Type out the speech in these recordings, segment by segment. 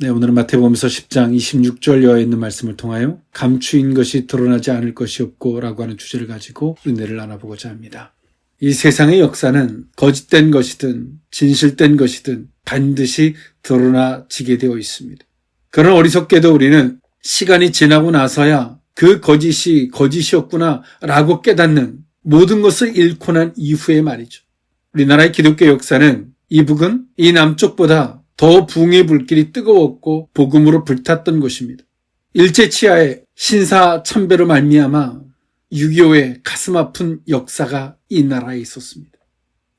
네, 오늘은 마태복음서 10장 26절 이하에 있는 말씀을 통하여 감추인 것이 드러나지 않을 것이 없고 라고 하는 주제를 가지고 은혜를 나눠보고자 합니다. 이 세상의 역사는 거짓된 것이든 진실된 것이든 반드시 드러나지게 되어 있습니다. 그러나 어리석게도 우리는 시간이 지나고 나서야 그 거짓이 거짓이었구나 라고 깨닫는 모든 것을 잃고 난 이후의 말이죠. 우리나라의 기독교 역사는 이 북은 이 남쪽보다 더 붕의 불길이 뜨거웠고 복음으로 불탔던 곳입니다. 일제치하의 신사참배로 말미암아 6.25의 가슴 아픈 역사가 이 나라에 있었습니다.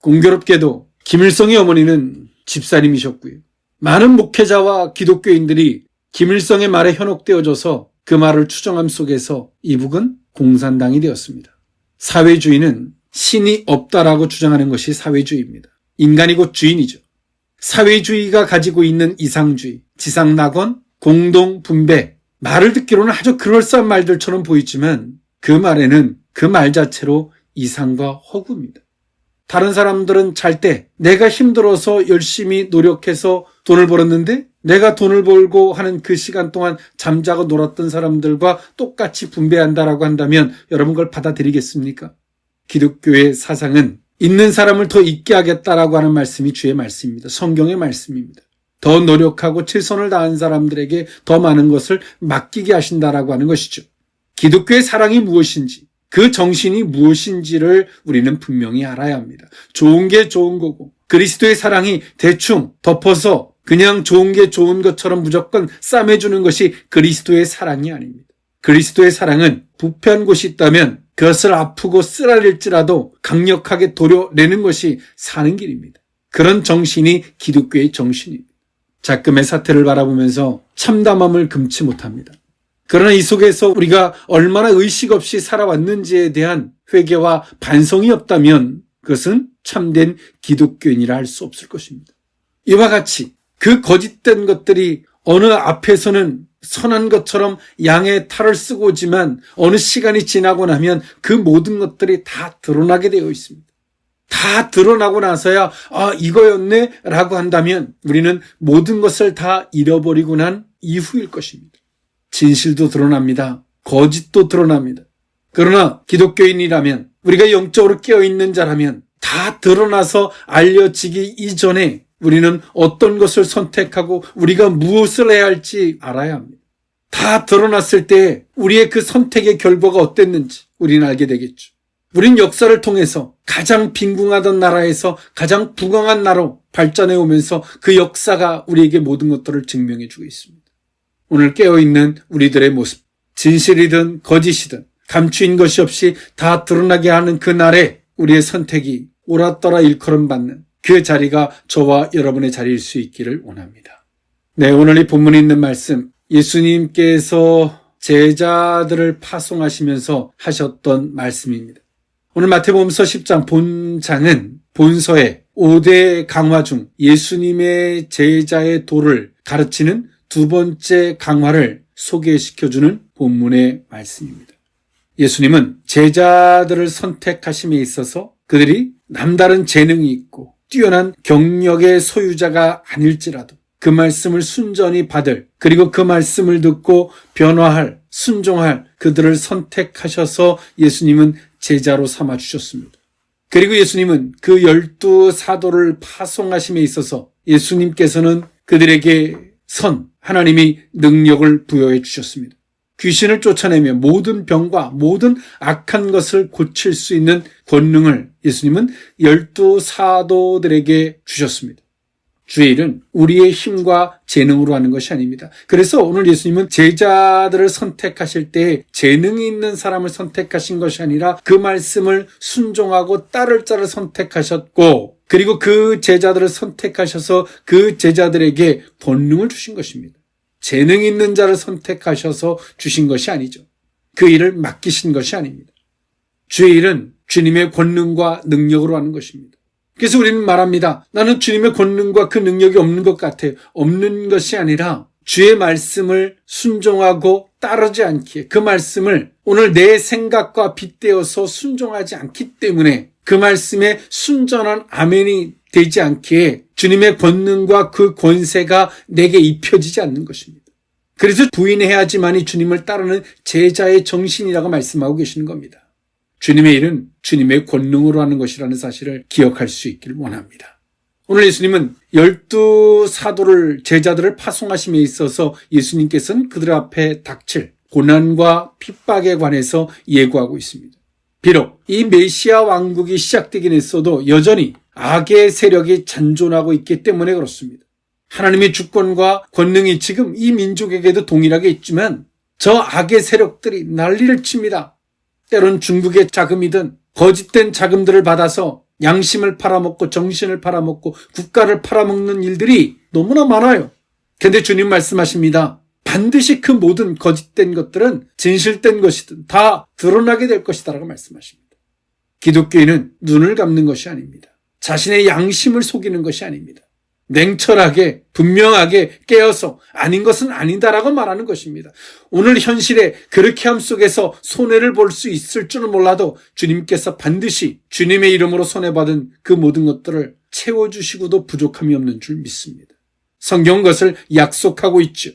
공교롭게도 김일성의 어머니는 집사님이셨고요. 많은 목회자와 기독교인들이 김일성의 말에 현혹되어져서 그 말을 추정함 속에서 이북은 공산당이 되었습니다. 사회주의는 신이 없다라고 주장하는 것이 사회주의입니다. 인간이 곧 주인이죠. 사회주의가 가지고 있는 이상주의, 지상낙원, 공동분배, 말을 듣기로는 아주 그럴싸한 말들처럼 보이지만 그 말에는 그 말 자체로 이상과 허구입니다. 다른 사람들은 잘 때 내가 힘들어서 열심히 노력해서 돈을 벌었는데 내가 돈을 벌고 하는 그 시간 동안 잠자고 놀았던 사람들과 똑같이 분배한다라고 한다면 여러분 그걸 받아들이겠습니까? 기독교의 사상은 있는 사람을 더 있게 하겠다라고 하는 말씀이 주의 말씀입니다. 성경의 말씀입니다. 더 노력하고 최선을 다한 사람들에게 더 많은 것을 맡기게 하신다라고 하는 것이죠. 기독교의 사랑이 무엇인지, 그 정신이 무엇인지를 우리는 분명히 알아야 합니다. 좋은 게 좋은 거고 그리스도의 사랑이 대충 덮어서 그냥 좋은 게 좋은 것처럼 무조건 싸매주는 것이 그리스도의 사랑이 아닙니다. 그리스도의 사랑은 부패한 곳이 있다면 그것을 아프고 쓰라릴지라도 강력하게 도려내는 것이 사는 길입니다. 그런 정신이 기독교의 정신입니다. 작금의 사태를 바라보면서 참담함을 금치 못합니다. 그러나 이 속에서 우리가 얼마나 의식 없이 살아왔는지에 대한 회개와 반성이 없다면 그것은 참된 기독교인이라 할 수 없을 것입니다. 이와 같이 그 거짓된 것들이 어느 앞에서는 선한 것처럼 양의 탈을 쓰고 오지만 어느 시간이 지나고 나면 그 모든 것들이 다 드러나게 되어 있습니다. 다 드러나고 나서야 이거였네 라고 한다면 우리는 모든 것을 다 잃어버리고 난 이후일 것입니다. 진실도 드러납니다. 거짓도 드러납니다. 그러나 기독교인이라면 우리가 영적으로 깨어있는 자라면 다 드러나서 알려지기 이전에 우리는 어떤 것을 선택하고 우리가 무엇을 해야 할지 알아야 합니다. 다 드러났을 때 우리의 그 선택의 결과가 어땠는지 우리는 알게 되겠죠. 우린 역사를 통해서 가장 빈궁하던 나라에서 가장 부강한 나라로 발전해 오면서 그 역사가 우리에게 모든 것들을 증명해 주고 있습니다. 오늘 깨어있는 우리들의 모습, 진실이든 거짓이든 감추인 것이 없이 다 드러나게 하는 그 날에 우리의 선택이 옳았더라 일컬음 받는 그 자리가 저와 여러분의 자리일 수 있기를 원합니다. 네, 오늘 이 본문에 있는 말씀, 예수님께서 제자들을 파송하시면서 하셨던 말씀입니다. 오늘 마태복음서 10장 본장은 본서의 5대 강화 중 예수님의 제자의 도를 가르치는 두 번째 강화를 소개시켜주는 본문의 말씀입니다. 예수님은 제자들을 선택하심에 있어서 그들이 남다른 재능이 있고 뛰어난 경력의 소유자가 아닐지라도 그 말씀을 순전히 받을, 그리고 그 말씀을 듣고 변화할, 순종할 그들을 선택하셔서 예수님은 제자로 삼아주셨습니다. 그리고 예수님은 그 12 사도를 파송하심에 있어서 예수님께서는 그들에게 하나님이 능력을 부여해 주셨습니다. 귀신을 쫓아내며 모든 병과 모든 악한 것을 고칠 수 있는 권능을 예수님은 12 사도들에게 주셨습니다. 주의 일은 우리의 힘과 재능으로 하는 것이 아닙니다. 그래서 오늘 예수님은 제자들을 선택하실 때 재능이 있는 사람을 선택하신 것이 아니라 그 말씀을 순종하고 따를 자를 선택하셨고 그리고 그 제자들을 선택하셔서 그 제자들에게 권능을 주신 것입니다. 재능 있는 자를 선택하셔서 주신 것이 아니죠. 그 일을 맡기신 것이 아닙니다. 주의 일은 주님의 권능과 능력으로 하는 것입니다. 그래서 우리는 말합니다. 나는 주님의 권능과 그 능력이 없는 것 같아요. 없는 것이 아니라 주의 말씀을 순종하고 따르지 않기에 그 말씀을 오늘 내 생각과 빗대어서 순종하지 않기 때문에 그 말씀에 순전한 아멘이 되지 않기에 주님의 권능과 그 권세가 내게 입혀지지 않는 것입니다. 그래서 부인해야지만이 주님을 따르는 제자의 정신이라고 말씀하고 계시는 겁니다. 주님의 일은 주님의 권능으로 하는 것이라는 사실을 기억할 수 있길 원합니다. 오늘 예수님은 12사도를 제자들을 파송하심에 있어서 예수님께서는 그들 앞에 닥칠 고난과 핍박에 관해서 예고하고 있습니다. 비록 이 메시아 왕국이 시작되긴 했어도 여전히 악의 세력이 잔존하고 있기 때문에 그렇습니다. 하나님의 주권과 권능이 지금 이 민족에게도 동일하게 있지만 저 악의 세력들이 난리를 칩니다. 때론 중국의 자금이든 거짓된 자금들을 받아서 양심을 팔아먹고 정신을 팔아먹고 국가를 팔아먹는 일들이 너무나 많아요. 그런데 주님 말씀하십니다. 반드시 그 모든 거짓된 것들은 진실된 것이든 다 드러나게 될 것이다 라고 말씀하십니다. 기독교인은 눈을 감는 것이 아닙니다. 자신의 양심을 속이는 것이 아닙니다. 냉철하게 분명하게 깨어서 아닌 것은 아니다라고 말하는 것입니다. 오늘 현실에 그렇게 함 속에서 손해를 볼 수 있을 줄은 몰라도 주님께서 반드시 주님의 이름으로 손해받은 그 모든 것들을 채워주시고도 부족함이 없는 줄 믿습니다. 성경은 그것을 약속하고 있죠.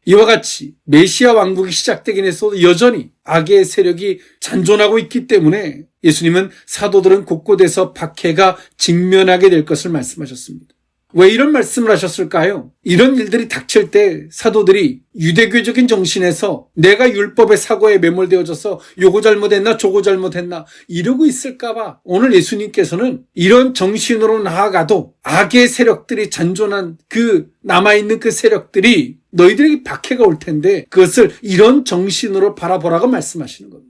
이와 같이 메시아 왕국이 시작되긴 했어도 여전히 악의 세력이 잔존하고 있기 때문에 예수님은 사도들은 곳곳에서 박해가 직면하게 될 것을 말씀하셨습니다. 왜 이런 말씀을 하셨을까요? 이런 일들이 닥칠 때 사도들이 유대교적인 정신에서 내가 율법의 사고에 매몰되어져서 요거 잘못했나 저거 잘못했나 이러고 있을까봐 오늘 예수님께서는 이런 정신으로 나아가도 악의 세력들이 잔존한 그 남아있는 그 세력들이 너희들에게 박해가 올 텐데 그것을 이런 정신으로 바라보라고 말씀하시는 겁니다.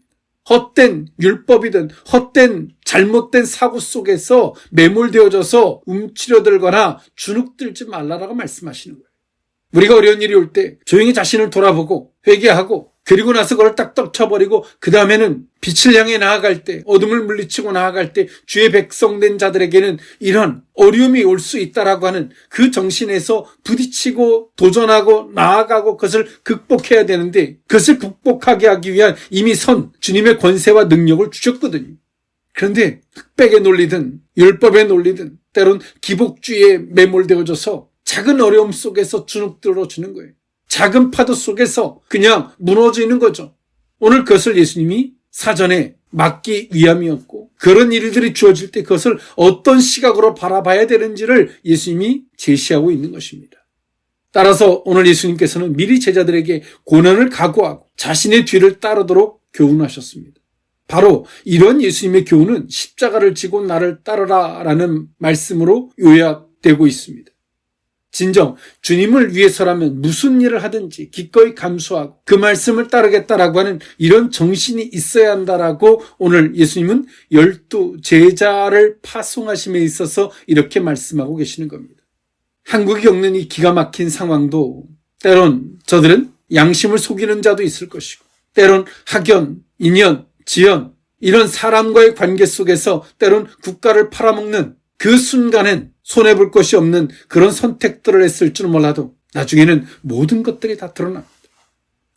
헛된 율법이든 헛된 잘못된 사고 속에서 매몰되어져서 움츠려들거나 주눅들지 말라라고 말씀하시는 거예요. 우리가 어려운 일이 올 때 조용히 자신을 돌아보고 회개하고 그리고 나서 그걸 딱 떨쳐버리고 그 다음에는 빛을 향해 나아갈 때 어둠을 물리치고 나아갈 때 주의 백성된 자들에게는 이런 어려움이 올 수 있다라고 하는 그 정신에서 부딪히고 도전하고 나아가고 그것을 극복해야 되는데 그것을 극복하게 하기 위한 이미 주님의 권세와 능력을 주셨거든요. 그런데 흑백의 논리든 율법의 논리든 때론 기복주의에 매몰되어져서 작은 어려움 속에서 주눅들어주는 거예요. 작은 파도 속에서 그냥 무너지는 거죠. 오늘 그것을 예수님이 사전에 막기 위함이었고 그런 일들이 주어질 때 그것을 어떤 시각으로 바라봐야 되는지를 예수님이 제시하고 있는 것입니다. 따라서 오늘 예수님께서는 미리 제자들에게 고난을 각오하고 자신의 뒤를 따르도록 교훈하셨습니다. 바로 이런 예수님의 교훈은 십자가를 지고 나를 따르라 라는 말씀으로 요약되고 있습니다. 진정 주님을 위해서라면 무슨 일을 하든지 기꺼이 감수하고 그 말씀을 따르겠다라고 하는 이런 정신이 있어야 한다라고 오늘 예수님은 12 제자를 파송하심에 있어서 이렇게 말씀하고 계시는 겁니다. 한국이 겪는 이 기가 막힌 상황도 때론 저들은 양심을 속이는 자도 있을 것이고 때론 학연, 인연, 지연 이런 사람과의 관계 속에서 때론 국가를 팔아먹는 그 순간엔 손해볼 것이 없는 그런 선택들을 했을 줄은 몰라도 나중에는 모든 것들이 다 드러납니다.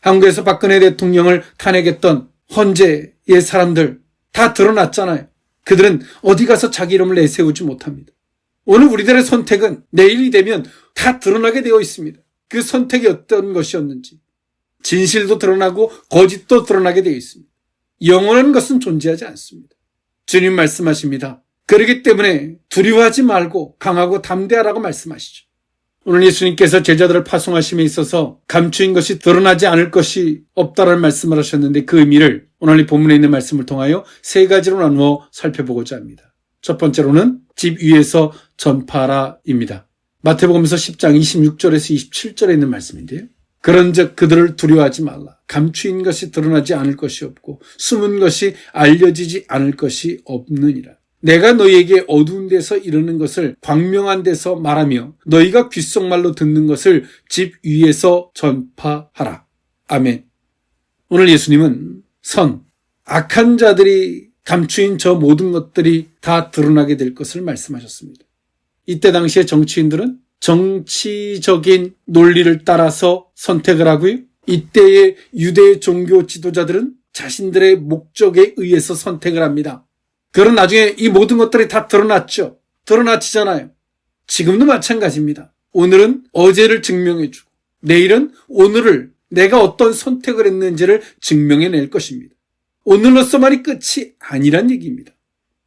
한국에서 박근혜 대통령을 탄핵했던 헌재의 사람들 다 드러났잖아요. 그들은 어디 가서 자기 이름을 내세우지 못합니다. 오늘 우리들의 선택은 내일이 되면 다 드러나게 되어 있습니다. 그 선택이 어떤 것이었는지 진실도 드러나고 거짓도 드러나게 되어 있습니다. 영원한 것은 존재하지 않습니다. 주님 말씀하십니다. 그렇기 때문에 두려워하지 말고 강하고 담대하라고 말씀하시죠. 오늘 예수님께서 제자들을 파송하심에 있어서 감추인 것이 드러나지 않을 것이 없다라는 말씀을 하셨는데 그 의미를 오늘 이 본문에 있는 말씀을 통하여 세 가지로 나누어 살펴보고자 합니다. 첫 번째로는 집 위에서 전파하라입니다. 마태복음서 10장 26절에서 27절에 있는 말씀인데요. 그런즉 그들을 두려워하지 말라. 감추인 것이 드러나지 않을 것이 없고 숨은 것이 알려지지 않을 것이 없느니라. 내가 너희에게 어두운 데서 이르는 것을 광명한 데서 말하며 너희가 귓속말로 듣는 것을 집 위에서 전파하라. 아멘. 오늘 예수님은 악한 자들이 감추인 저 모든 것들이 다 드러나게 될 것을 말씀하셨습니다. 이때 당시에 정치인들은 정치적인 논리를 따라서 선택을 하고요. 이때의 유대 종교 지도자들은 자신들의 목적에 의해서 선택을 합니다. 그런 나중에 이 모든 것들이 다 드러났죠. 드러나치잖아요. 지금도 마찬가지입니다. 오늘은 어제를 증명해주고 내일은 오늘을 내가 어떤 선택을 했는지를 증명해낼 것입니다. 오늘로서만이 끝이 아니란 얘기입니다.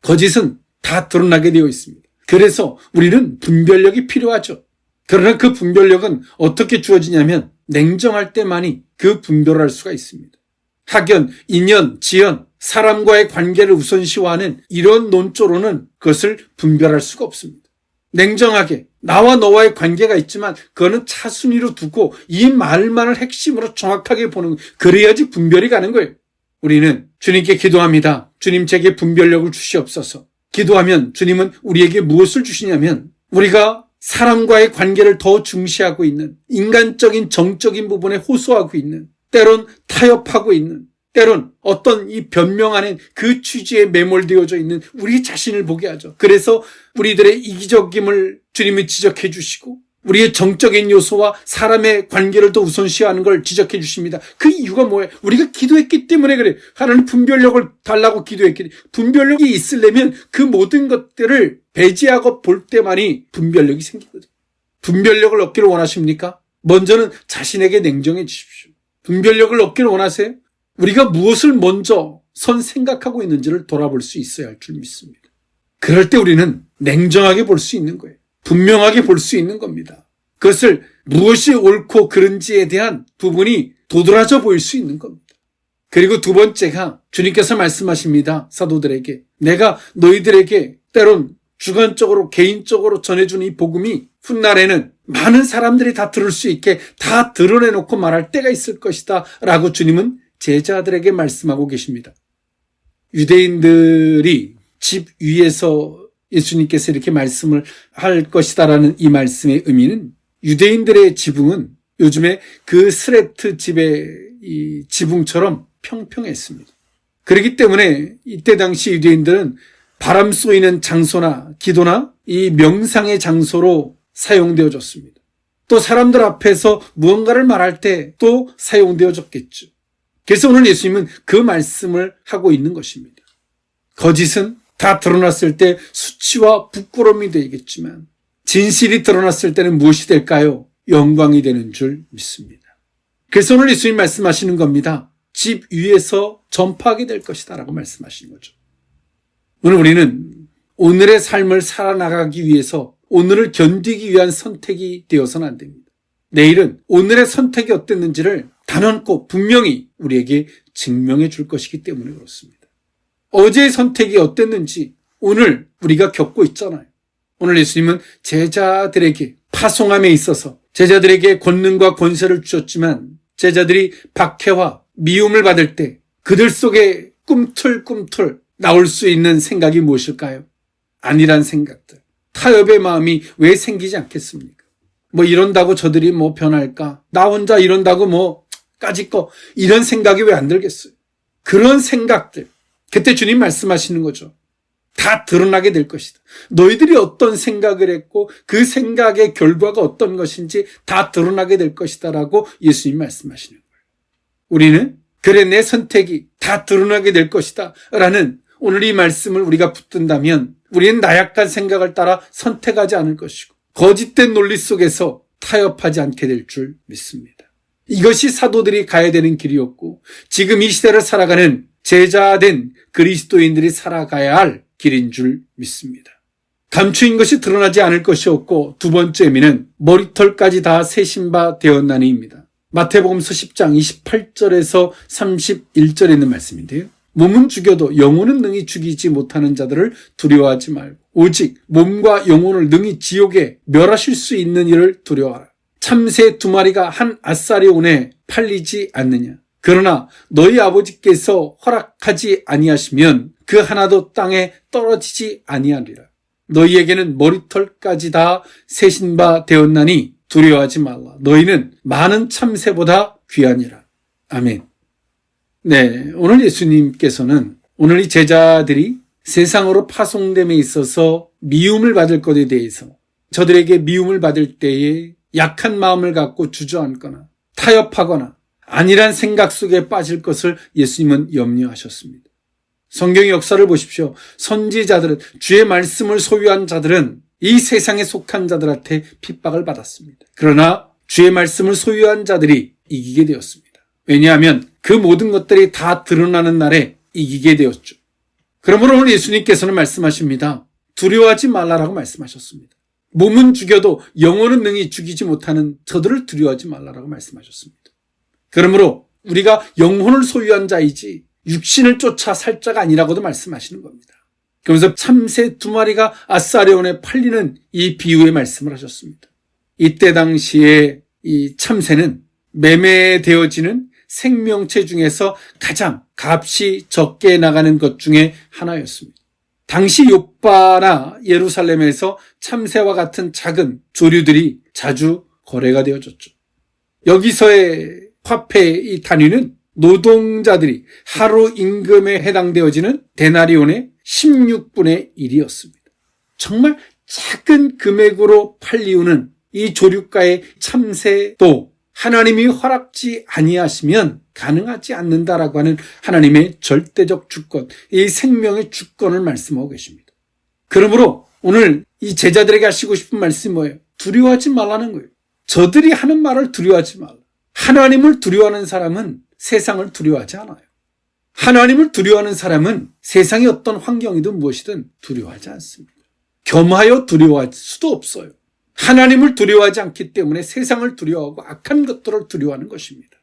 거짓은 다 드러나게 되어 있습니다. 그래서 우리는 분별력이 필요하죠. 그러나 그 분별력은 어떻게 주어지냐면 냉정할 때만이 그 분별할 수가 있습니다. 학연, 인연, 지연, 사람과의 관계를 우선시화하는 이런 논조로는 그것을 분별할 수가 없습니다. 냉정하게 나와 너와의 관계가 있지만 그거는 차순위로 두고 이 말만을 핵심으로 정확하게 보는, 그래야지 분별이 가는 거예요. 우리는 주님께 기도합니다. 주님 제게 분별력을 주시옵소서. 기도하면 주님은 우리에게 무엇을 주시냐면 우리가 사람과의 관계를 더 중시하고 있는, 인간적인 정적인 부분에 호소하고 있는, 때론 타협하고 있는, 때론 어떤 이 변명 안에 그 취지에 매몰되어져 있는 우리 자신을 보게 하죠. 그래서 우리들의 이기적임을 주님이 지적해 주시고 우리의 정적인 요소와 사람의 관계를 더 우선시하는 걸 지적해 주십니다. 그 이유가 뭐예요? 우리가 기도했기 때문에 그래요. 하나님 분별력을 달라고 기도했기 때문에. 분별력이 있으려면 그 모든 것들을 배제하고 볼 때만이 분별력이 생기거든요. 분별력을 얻기를 원하십니까? 먼저는 자신에게 냉정해 주십시오. 분별력을 얻기를 원하세요? 우리가 무엇을 먼저 생각하고 있는지를 돌아볼 수 있어야 할 줄 믿습니다. 그럴 때 우리는 냉정하게 볼 수 있는 거예요. 분명하게 볼 수 있는 겁니다. 그것을 무엇이 옳고 그른지에 대한 부분이 도드라져 보일 수 있는 겁니다. 그리고 두 번째가 주님께서 말씀하십니다. 사도들에게 내가 너희들에게 때론 주관적으로 개인적으로 전해주는 이 복음이 훗날에는 많은 사람들이 다 들을 수 있게 다 드러내놓고 말할 때가 있을 것이다 라고 주님은 제자들에게 말씀하고 계십니다. 유대인들이 집 위에서 예수님께서 이렇게 말씀을 할 것이다라는 이 말씀의 의미는 유대인들의 지붕은 요즘에 그 스레트 집의 이 지붕처럼 평평했습니다. 그렇기 때문에 이때 당시 유대인들은 바람 쏘이는 장소나 기도나 이 명상의 장소로 사용되어졌습니다. 또 사람들 앞에서 무언가를 말할 때 또 사용되어졌겠죠. 그래서 오늘 예수님은 그 말씀을 하고 있는 것입니다. 거짓은 다 드러났을 때 수치와 부끄러움이 되겠지만 진실이 드러났을 때는 무엇이 될까요? 영광이 되는 줄 믿습니다. 그래서 오늘 예수님 말씀하시는 겁니다. 집 위에서 전파하게 될 것이다 라고 말씀하시는 거죠. 오늘 우리는 오늘의 삶을 살아나가기 위해서 오늘을 견디기 위한 선택이 되어서는 안 됩니다. 내일은 오늘의 선택이 어땠는지를 단언코 분명히 우리에게 증명해 줄 것이기 때문에 그렇습니다. 어제의 선택이 어땠는지 오늘 우리가 겪고 있잖아요. 오늘 예수님은 제자들에게 파송함에 있어서 제자들에게 권능과 권세를 주셨지만 제자들이 박해와 미움을 받을 때 그들 속에 꿈틀꿈틀 나올 수 있는 생각이 무엇일까요? 아니란 생각들. 타협의 마음이 왜 생기지 않겠습니까? 뭐 이런다고 저들이 뭐 변할까? 나 혼자 이런다고 뭐 까짓거 이런 생각이 왜 안 들겠어요? 그런 생각들. 그때 주님 말씀하시는 거죠. 다 드러나게 될 것이다. 너희들이 어떤 생각을 했고 그 생각의 결과가 어떤 것인지 다 드러나게 될 것이다 라고 예수님 말씀하시는 거예요. 우리는 그래 내 선택이 다 드러나게 될 것이다 라는 오늘 이 말씀을 우리가 붙든다면 우리는 나약한 생각을 따라 선택하지 않을 것이고 거짓된 논리 속에서 타협하지 않게 될 줄 믿습니다. 이것이 사도들이 가야 되는 길이었고 지금 이 시대를 살아가는 제자된 그리스도인들이 살아가야 할 길인 줄 믿습니다. 감추인 것이 드러나지 않을 것이었고 두 번째 의미는 머리털까지 다 세신 바 되었나니입니다. 마태복음서 10장 28절에서 31절에 있는 말씀인데요. 몸은 죽여도 영혼은 능히 죽이지 못하는 자들을 두려워하지 말고 오직 몸과 영혼을 능히 지옥에 멸하실 수 있는 이를 두려워하라. 참새 2마리가 한 앗살이 오내 팔리지 않느냐. 그러나 너희 아버지께서 허락하지 아니하시면 그 하나도 땅에 떨어지지 아니하리라. 너희에게는 머리털까지 다 세신 바 되었나니 두려워하지 말라. 너희는 많은 참새보다 귀하니라. 아멘. 네, 오늘 예수님께서는 오늘 이 제자들이 세상으로 파송됨에 있어서 미움을 받을 것에 대해서 저들에게 미움을 받을 때에 약한 마음을 갖고 주저앉거나 타협하거나 아니란 생각 속에 빠질 것을 예수님은 염려하셨습니다. 성경의 역사를 보십시오. 선지자들은 주의 말씀을 소유한 자들은 이 세상에 속한 자들한테 핍박을 받았습니다. 그러나 주의 말씀을 소유한 자들이 이기게 되었습니다. 왜냐하면 그 모든 것들이 다 드러나는 날에 이기게 되었죠. 그러므로 오늘 예수님께서는 말씀하십니다. 두려워하지 말라라고 말씀하셨습니다. 몸은 죽여도 영혼은 능히 죽이지 못하는 저들을 두려워하지 말라라고 말씀하셨습니다. 그러므로 우리가 영혼을 소유한 자이지 육신을 쫓아 살 자가 아니라고도 말씀하시는 겁니다. 그러면서 참새 2마리가 아사리온에 팔리는 이 비유의 말씀을 하셨습니다. 이때 당시에 이 참새는 매매되어지는 생명체 중에서 가장 값이 적게 나가는 것 중에 하나였습니다. 당시 욥바나 예루살렘에서 참새와 같은 작은 조류들이 자주 거래가 되어졌죠. 여기서의 화폐의 이 단위는 노동자들이 하루 임금에 해당되어지는 데나리온의 16분의 1이었습니다. 정말 작은 금액으로 팔리우는 이 조류가의 참새도 하나님이 허락지 아니하시면 가능하지 않는다라고 하는 하나님의 절대적 주권, 이 생명의 주권을 말씀하고 계십니다. 그러므로 오늘 이 제자들에게 하시고 싶은 말씀이 뭐예요? 두려워하지 말라는 거예요. 저들이 하는 말을 두려워하지 말라. 하나님을 두려워하는 사람은 세상을 두려워하지 않아요. 하나님을 두려워하는 사람은 세상의 어떤 환경이든 무엇이든 두려워하지 않습니다. 겸하여 두려워할 수도 없어요. 하나님을 두려워하지 않기 때문에 세상을 두려워하고 악한 것들을 두려워하는 것입니다.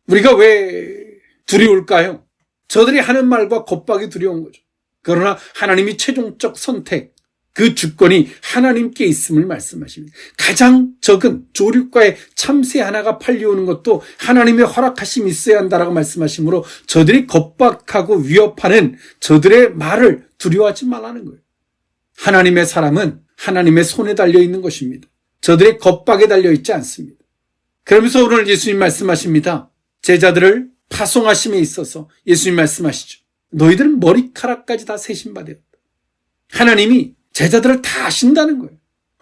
우리가 왜 두려울까요? 저들이 하는 말과 겁박이 두려운 거죠. 그러나 하나님이 최종적 선택, 그 주권이 하나님께 있음을 말씀하십니다. 가장 적은 조류가의 참새 하나가 팔려오는 것도 하나님의 허락하심이 있어야 한다라고 말씀하시므로 저들이 겁박하고 위협하는 저들의 말을 두려워하지 말라는 거예요. 하나님의 사람은 하나님의 손에 달려있는 것입니다. 저들의 겁박에 달려있지 않습니다. 그러면서 오늘 예수님 말씀하십니다. 제자들을 파송하심에 있어서 예수님 말씀하시죠. 너희들은 머리카락까지 다 세신 바 되었다. 하나님이 제자들을 다 아신다는 거예요.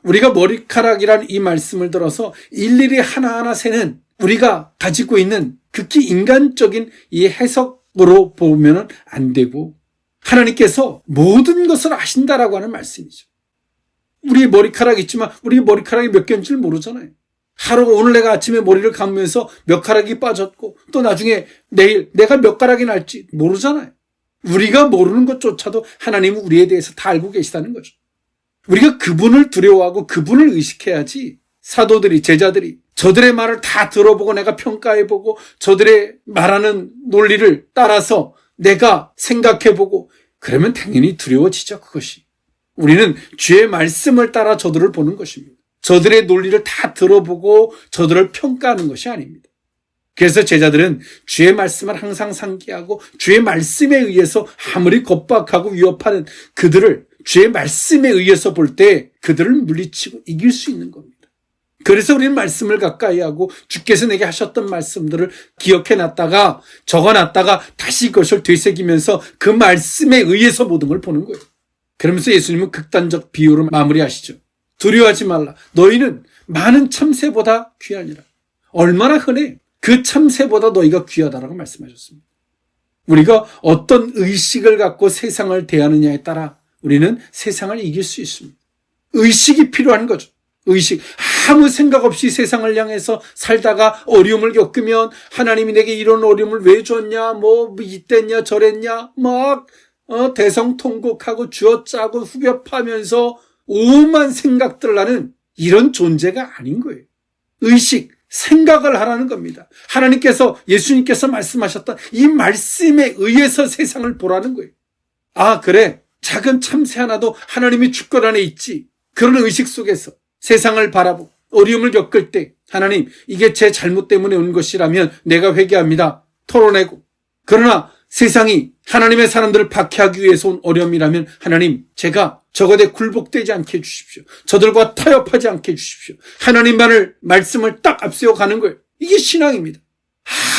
우리가 머리카락이란 이 말씀을 들어서 일일이 하나하나 세는 우리가 가지고 있는 극히 인간적인 이 해석으로 보면 안 되고 하나님께서 모든 것을 아신다라고 하는 말씀이죠. 우리 머리카락 있지만 우리 머리카락이 몇 개인지를 모르잖아요. 하루 오늘 내가 아침에 머리를 감으면서 몇 가락이 빠졌고 또 나중에 내일 내가 몇 가락이 날지 모르잖아요. 우리가 모르는 것조차도 하나님은 우리에 대해서 다 알고 계시다는 거죠. 우리가 그분을 두려워하고 그분을 의식해야지 사도들이 제자들이 저들의 말을 다 들어보고 내가 평가해보고 저들의 말하는 논리를 따라서 내가 생각해보고 그러면 당연히 두려워지죠. 그것이. 우리는 주의 말씀을 따라 저들을 보는 것입니다. 저들의 논리를 다 들어보고 저들을 평가하는 것이 아닙니다. 그래서 제자들은 주의 말씀을 항상 상기하고 주의 말씀에 의해서 아무리 겁박하고 위협하는 그들을 주의 말씀에 의해서 볼 때 그들을 물리치고 이길 수 있는 겁니다. 그래서 우리는 말씀을 가까이 하고 주께서 내게 하셨던 말씀들을 기억해놨다가 적어놨다가 다시 그것을 되새기면서 그 말씀에 의해서 모든 걸 보는 거예요. 그러면서 예수님은 극단적 비유로 마무리하시죠. 두려워하지 말라. 너희는 많은 참새보다 귀하니라. 얼마나 흔해. 그 참새보다 너희가 귀하다라고 말씀하셨습니다. 우리가 어떤 의식을 갖고 세상을 대하느냐에 따라 우리는 세상을 이길 수 있습니다. 의식이 필요한 거죠. 의식. 아무 생각 없이 세상을 향해서 살다가 어려움을 겪으면 하나님이 내게 이런 어려움을 왜 줬냐, 뭐 이랬냐 저랬냐 막 대성통곡하고 쥐어짜고 후벼파면서 오만 생각들을 하는 이런 존재가 아닌 거예요. 의식, 생각을 하라는 겁니다. 하나님께서 예수님께서 말씀하셨던 이 말씀에 의해서 세상을 보라는 거예요. 아 그래 작은 참새 하나도 하나님이 주권 안에 있지. 그런 의식 속에서 세상을 바라보고 어려움을 겪을 때 하나님 이게 제 잘못 때문에 온 것이라면 내가 회개합니다. 털어내고 그러나 세상이 하나님의 사람들을 박해하기 위해서 온 어려움이라면 하나님 제가 저것에 굴복되지 않게 해주십시오. 저들과 타협하지 않게 해주십시오. 하나님만을 말씀을 딱 앞세워 가는 거예요. 이게 신앙입니다.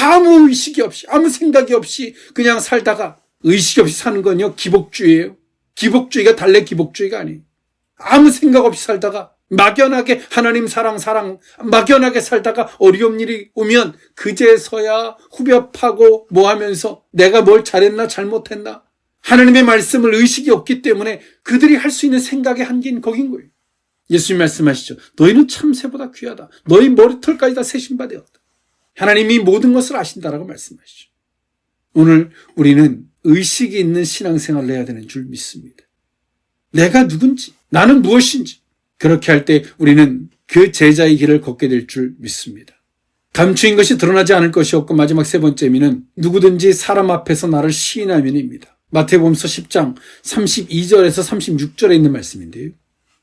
아무 의식이 없이 아무 생각이 없이 그냥 살다가 의식이 없이 사는 건요 기복주의예요. 기복주의가 달래 기복주의가 아니에요. 아무 생각 없이 살다가 막연하게 하나님 사랑 막연하게 살다가 어려운 일이 오면 그제서야 후벼파고 뭐 하면서 내가 뭘 잘했나 잘못했나 하나님의 말씀을 의식이 없기 때문에 그들이 할 수 있는 생각의 한계는 거긴 거예요. 예수님 말씀하시죠. 너희는 참새보다 귀하다. 너희 머리털까지 다 세신 바 되었다. 하나님이 모든 것을 아신다라고 말씀하시죠. 오늘 우리는 의식이 있는 신앙생활을 해야 되는 줄 믿습니다. 내가 누군지, 나는 무엇인지, 그렇게 할 때 우리는 그 제자의 길을 걷게 될 줄 믿습니다. 감추인 것이 드러나지 않을 것이 없고, 마지막 세 번째 의미는 누구든지 사람 앞에서 나를 시인하면입니다. 마태복음서 10장 32절에서 36절에 있는 말씀인데요.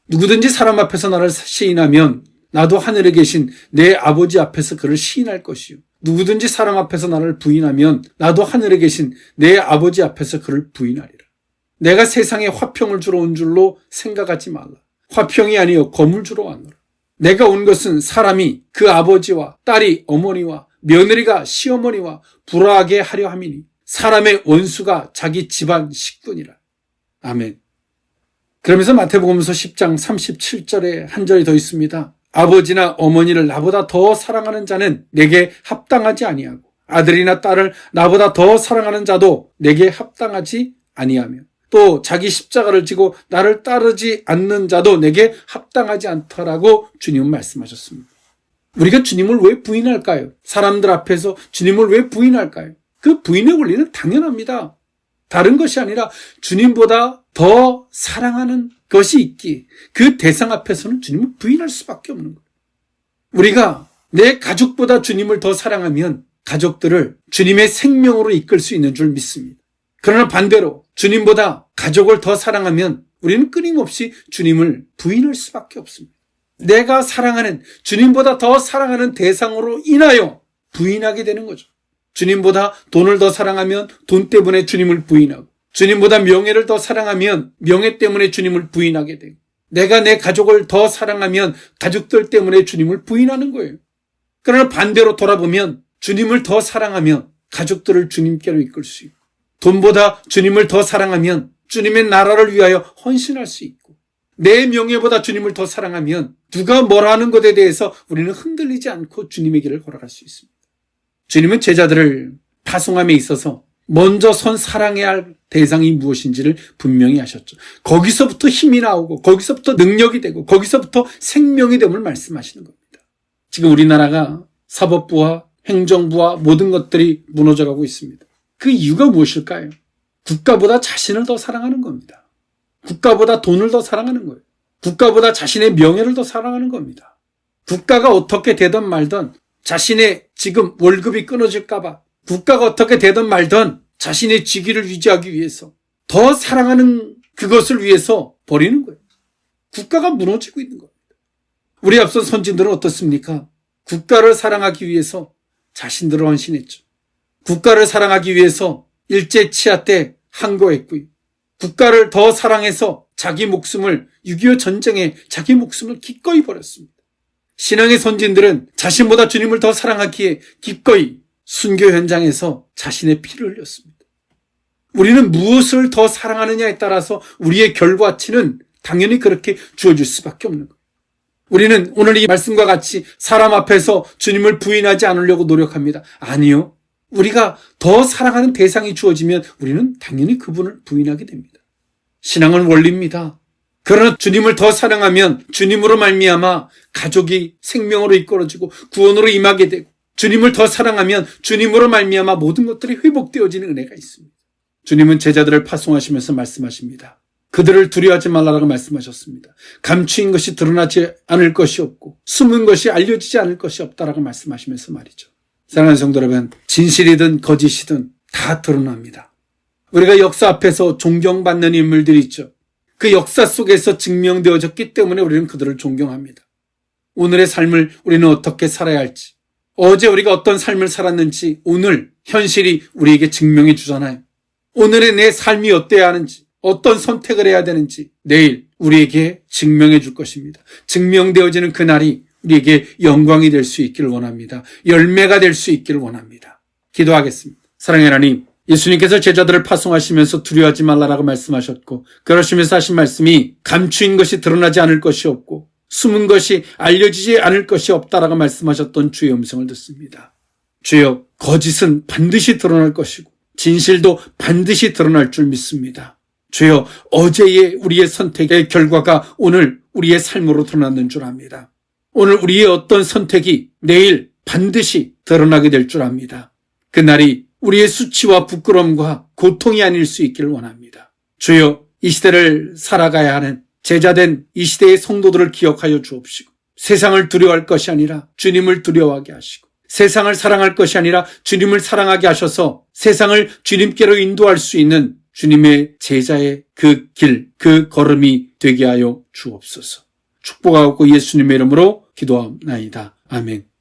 누구든지 사람 앞에서 나를 시인하면 나도 하늘에 계신 내 아버지 앞에서 그를 시인할 것이요. 누구든지 사람 앞에서 나를 부인하면 나도 하늘에 계신 내 아버지 앞에서 그를 부인하리라. 내가 세상에 화평을 주러 온 줄로 생각하지 말라. 화평이 아니요 검을 주러 왔노라. 내가 온 것은 사람이 그 아버지와 딸이 어머니와 며느리가 시어머니와 불화하게 하려 함이니 사람의 원수가 자기 집안 식구니라. 아멘. 그러면서 마태복음서 10장 37절에 한 절이 더 있습니다. 아버지나 어머니를 나보다 더 사랑하는 자는 내게 합당하지 아니하고 아들이나 딸을 나보다 더 사랑하는 자도 내게 합당하지 아니하며 또 자기 십자가를 지고 나를 따르지 않는 자도 내게 합당하지 않더라고 주님은 말씀하셨습니다. 우리가 주님을 왜 부인할까요? 사람들 앞에서 주님을 왜 부인할까요? 그 부인의 원리는 당연합니다. 다른 것이 아니라 주님보다 더 사랑하는 것이 있기에 그 대상 앞에서는 주님을 부인할 수밖에 없는 거예요. 우리가 내 가족보다 주님을 더 사랑하면 가족들을 주님의 생명으로 이끌 수 있는 줄 믿습니다. 그러나 반대로 주님보다 가족을 더 사랑하면 우리는 끊임없이 주님을 부인할 수밖에 없습니다. 내가 사랑하는 주님보다 더 사랑하는 대상으로 인하여 부인하게 되는 거죠. 주님보다 돈을 더 사랑하면 돈 때문에 주님을 부인하고 주님보다 명예를 더 사랑하면 명예 때문에 주님을 부인하게 되고 내가 내 가족을 더 사랑하면 가족들 때문에 주님을 부인하는 거예요. 그러나 반대로 돌아보면 주님을 더 사랑하면 가족들을 주님께로 이끌 수 있고 돈보다 주님을 더 사랑하면 주님의 나라를 위하여 헌신할 수 있고 내 명예보다 주님을 더 사랑하면 누가 뭐라 하는 것에 대해서 우리는 흔들리지 않고 주님의 길을 걸어갈 수 있습니다. 주님은 제자들을 파송함에 있어서 먼저 선 사랑해야 할 대상이 무엇인지를 분명히 하셨죠. 거기서부터 힘이 나오고 거기서부터 능력이 되고 거기서부터 생명이 됨을 말씀하시는 겁니다. 지금 우리나라가 사법부와 행정부와 모든 것들이 무너져가고 있습니다. 그 이유가 무엇일까요? 국가보다 자신을 더 사랑하는 겁니다. 국가보다 돈을 더 사랑하는 거예요. 국가보다 자신의 명예를 더 사랑하는 겁니다. 국가가 어떻게 되든 말든 자신의 지금 월급이 끊어질까봐 국가가 어떻게 되든 말든 자신의 직위를 유지하기 위해서 더 사랑하는 그것을 위해서 버리는 거예요. 국가가 무너지고 있는 겁니다. 우리 앞선 선진들은 어떻습니까? 국가를 사랑하기 위해서 자신들을 헌신했죠. 국가를 사랑하기 위해서 일제 치하 때 항거했고요. 국가를 더 사랑해서 자기 목숨을 6.25 전쟁에 자기 목숨을 기꺼이 버렸습니다. 신앙의 선진들은 자신보다 주님을 더 사랑하기에 기꺼이 순교 현장에서 자신의 피를 흘렸습니다. 우리는 무엇을 더 사랑하느냐에 따라서 우리의 결과치는 당연히 그렇게 주어질 수밖에 없는 거예요. 우리는 오늘 이 말씀과 같이 사람 앞에서 주님을 부인하지 않으려고 노력합니다. 아니요. 우리가 더 사랑하는 대상이 주어지면 우리는 당연히 그분을 부인하게 됩니다. 신앙은 원리입니다. 그러나 주님을 더 사랑하면 주님으로 말미암아 가족이 생명으로 이끌어지고 구원으로 임하게 되고 주님을 더 사랑하면 주님으로 말미암아 모든 것들이 회복되어지는 은혜가 있습니다. 주님은 제자들을 파송하시면서 말씀하십니다. 그들을 두려워하지 말라라고 말씀하셨습니다. 감추인 것이 드러나지 않을 것이 없고 숨은 것이 알려지지 않을 것이 없다라고 말씀하시면서 말이죠. 사랑하는 성도 여러분, 진실이든 거짓이든 다 드러납니다. 우리가 역사 앞에서 존경받는 인물들이 있죠. 그 역사 속에서 증명되어졌기 때문에 우리는 그들을 존경합니다. 오늘의 삶을 우리는 어떻게 살아야 할지, 어제 우리가 어떤 삶을 살았는지 오늘 현실이 우리에게 증명해 주잖아요. 오늘의 내 삶이 어때야 하는지, 어떤 선택을 해야 되는지 내일 우리에게 증명해 줄 것입니다. 증명되어지는 그날이 우리에게 영광이 될 수 있기를 원합니다. 열매가 될 수 있기를 원합니다. 기도하겠습니다. 사랑의 하나님, 예수님께서 제자들을 파송하시면서 두려워하지 말라라고 말씀하셨고 그러시면서 하신 말씀이 감추인 것이 드러나지 않을 것이 없고 숨은 것이 알려지지 않을 것이 없다라고 말씀하셨던 주의 음성을 듣습니다. 주여, 거짓은 반드시 드러날 것이고 진실도 반드시 드러날 줄 믿습니다. 주여, 어제의 우리의 선택의 결과가 오늘 우리의 삶으로 드러나는 줄 압니다. 오늘 우리의 어떤 선택이 내일 반드시 드러나게 될 줄 압니다. 그날이 우리의 수치와 부끄러움과 고통이 아닐 수 있기를 원합니다. 주여, 이 시대를 살아가야 하는 제자된 이 시대의 성도들을 기억하여 주옵시고, 세상을 두려워할 것이 아니라 주님을 두려워하게 하시고, 세상을 사랑할 것이 아니라 주님을 사랑하게 하셔서 세상을 주님께로 인도할 수 있는 주님의 제자의 그 길, 그 걸음이 되게 하여 주옵소서. 축복하고 예수님의 이름으로 기도하옵나이다. 아멘.